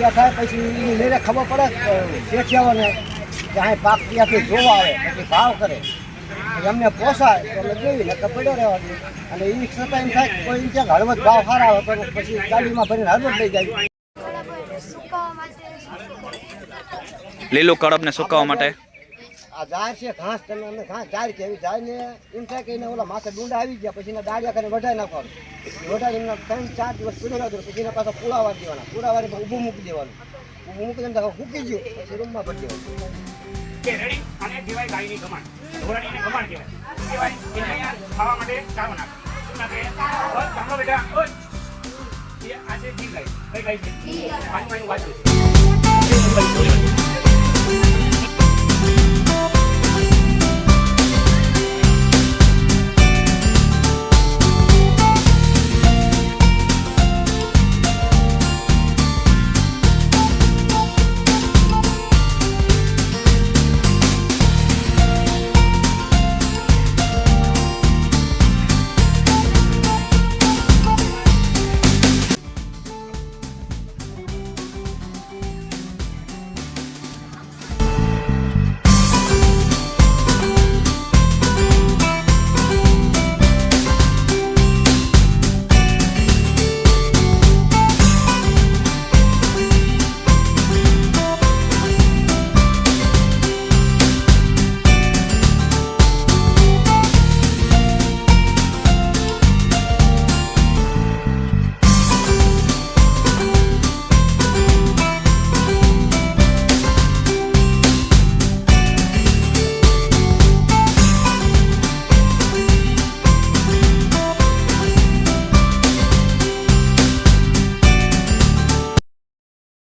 તૈયાર થાય પછી એની લઈને ખબર પડે શેઠિયાઓને કે અહીં પાક ત્યાંથી જોવા આવે પછી ભાવ કરે એમને પોસાય તો અમે દેવી ને પડ્યો રહેવા દઈએ અને એ છતાં એમ થાય કોઈ એમ ક્યાંક હળવદ ભાવ સારા આવે તો પછી ગાડીમાં ભરીને હળવદ લઈ જાય. લીલું કડબ ને સુકાવવા માટે આ ઝાડ છે ઘાસ તમે અમે ઘાસ ઝાડ છે એવી ઝાડને એમ થાય કે એને ઓલા માથે ડુંડા આવી ગયા પછી એના દાડિયા કરીને વઢાઈ નાખવાનું વઢાઈ એમને 3-4 દિવસ પીડો રાખજો પછી એના પાછા પુલાવા દેવાના પુલાવાને ઊભું મૂકી દેવાનું ઊભું મૂકી દે ફૂકી ગયું પછી રૂમમાં ભરી દેવાનું. રેડી અને દેવાય ગાયની ગમાણ ઘોડાની ગમાણ કહેવાય એને ખાવા માટે ચારો નાખે શું નાખે બસ ચાલો બેટા ઓય એ આજે જી ગાય કઈ ગાય છે પાણી વાંચું